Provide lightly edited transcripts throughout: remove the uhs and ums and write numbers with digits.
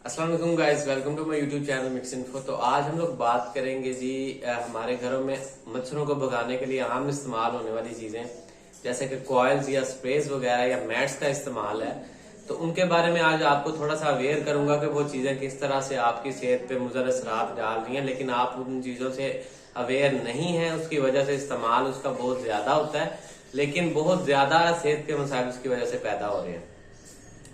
अस्सलाम वालेकुम guys, welcome to my YouTube channel mix info. तो आज हम लोग बात करेंगे जी हमारे घरों में मच्छरों को भगाने के लिए आम इस्तेमाल होने वाली चीजें जैसे कि कॉइल्स या स्प्रेज वगैरह या मैट्स का इस्तेमाल है। तो उनके बारे में आज आपको थोड़ा सा अवेयर करूंगा कि वो चीजें किस तरह से आपकी सेहत पे मुज़र असरात डाल रही हैं, लेकिन आप उन चीजों से अवेयर नहीं है, उसकी वजह से इस्तेमाल उसका बहुत ज्यादा होता है, लेकिन बहुत ज्यादा सेहत के मसाइल उसकी वजह से पैदा हो रहे हैं।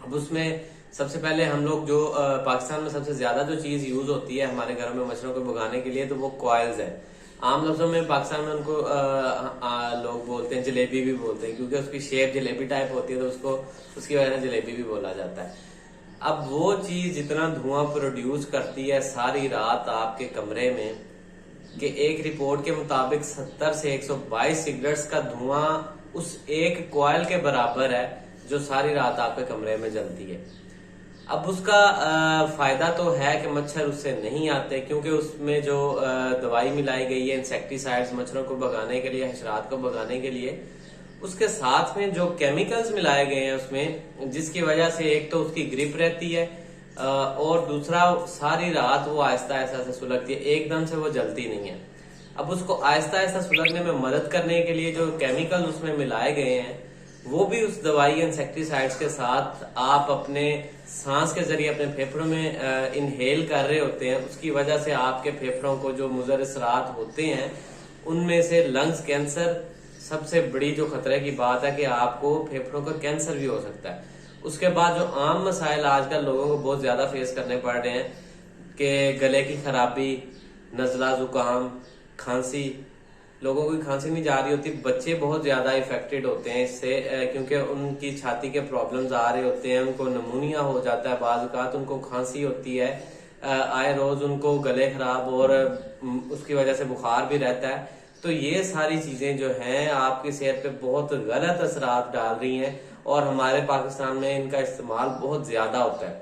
अब उसमें सबसे पहले हम लोग जो पाकिस्तान में सबसे ज्यादा जो चीज यूज होती है हमारे घरों में मच्छरों को भगाने के लिए, तो वो कॉइल्स है। आम लफ्जों में पाकिस्तान में उनको लोग बोलते हैं, जलेबी भी बोलते हैं, क्योंकि उसकी शेप जलेबी टाइप होती है, तो उसको उसकी वजह से जलेबी भी बोला जाता है। अब वो चीज जितना धुआं प्रोड्यूस करती है सारी रात आपके कमरे में, कि एक रिपोर्ट के मुताबिक 70 से 122 सिगरेट्स का धुआं उस एक कॉइल के बराबर है जो सारी रात आपके कमरे में जलती है। अब उसका फायदा तो है कि मच्छर उससे नहीं आते, क्योंकि उसमें जो दवाई मिलाई गई है इंसेक्टिसाइड्स मच्छरों को भगाने के लिए, हशरात को भगाने के लिए, उसके साथ में जो केमिकल्स मिलाए गए हैं उसमें, जिसकी वजह से एक तो उसकी ग्रिप रहती है और दूसरा सारी रात वो आहिस्ता आहिस्ता से सुलगती है, एकदम से वो जलती नहीं है। अब उसको आहिस्ता आहिस्ता सुलगने में मदद करने के लिए जो केमिकल उसमें मिलाए गए हैं, वो भी उस दवाई इंसेक्टिसाइड्स के साथ आप अपने सांस के जरिए अपने फेफड़ों में इनहेल कर रहे होते हैं। उसकी वजह से आपके फेफड़ों को जो मुज़र असरात होते हैं, उनमें से लंग्स कैंसर सबसे बड़ी जो खतरे की बात है कि आपको फेफड़ों का कैंसर भी हो सकता है। उसके बाद जो आम मसाइल आजकल लोगों को बहुत ज्यादा फेस करने पड़ रहे हैं कि गले की खराबी, नजला, जुकाम, खांसी, लोगों की खांसी नहीं जा रही होती, बच्चे बहुत ज्यादा इफेक्टेड होते हैं इससे, क्योंकि उनकी छाती के प्रॉब्लम्स आ रहे होते हैं, उनको नमूनिया हो जाता है, बाज़ औक़ात उनको खांसी होती है, आए रोज उनको गले खराब और उसकी वजह से बुखार भी रहता है। तो ये सारी चीजें जो हैं आपकी सेहत पे बहुत गलत असरात डाल रही हैं और हमारे पाकिस्तान में इनका इस्तेमाल बहुत ज्यादा होता है।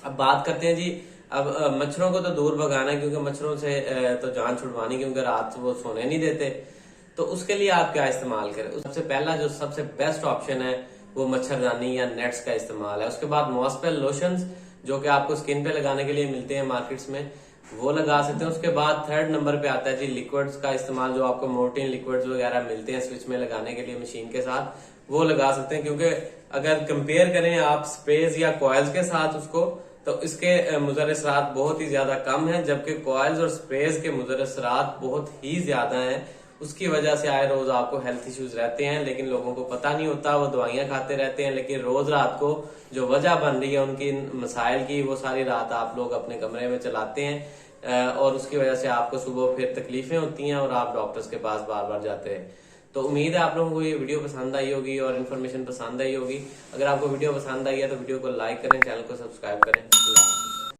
अब बात करते हैं जी, अब मच्छरों को तो दूर भगाना है, क्योंकि मच्छरों से तो जान छुड़वानी, क्योंकि रात वो सोने नहीं देते। तो उसके लिए आप क्या इस्तेमाल करें? सबसे पहला जो सबसे बेस्ट ऑप्शन है वो मच्छरदानी या नेट्स का इस्तेमाल है। उसके बाद मॉस्पेल लोशंस जो कि आपको स्किन पे लगाने के लिए मिलते हैं मार्केट्स में, वो लगा सकते हैं। उसके बाद थर्ड नंबर पे आता है जी लिक्विड्स का इस्तेमाल, जो आपको मोर्टीन लिक्विड्स वगैरह मिलते हैं स्विच में लगाने के लिए मशीन के साथ, वो लगा सकते हैं। क्योंकि अगर कंपेयर करें आप स्प्रेज या कॉइल्स के साथ उसको, तो इसके मुज़र असरात बहुत ही ज्यादा कम है, जबकि कॉइल्स और स्प्रेज के मुज़र असरात बहुत ही ज्यादा हैं। उसकी वजह से आए रोज आपको हेल्थ इश्यूज रहते हैं, लेकिन लोगों को पता नहीं होता, वो दवाइयां खाते रहते हैं, लेकिन रोज रात को जो वजह बन रही है उनकी मसाइल की, वो सारी रात आप लोग अपने कमरे में चलाते हैं और उसकी वजह से आपको सुबह फिर तकलीफें होती हैं और आप डॉक्टर्स के पास बार बार जाते हैं। तो उम्मीद है आप लोगों को ये वीडियो पसंद आई होगी और इन्फॉर्मेशन पसंद आई होगी। अगर आपको वीडियो पसंद आई है तो वीडियो को लाइक करें, चैनल को सब्सक्राइब करें।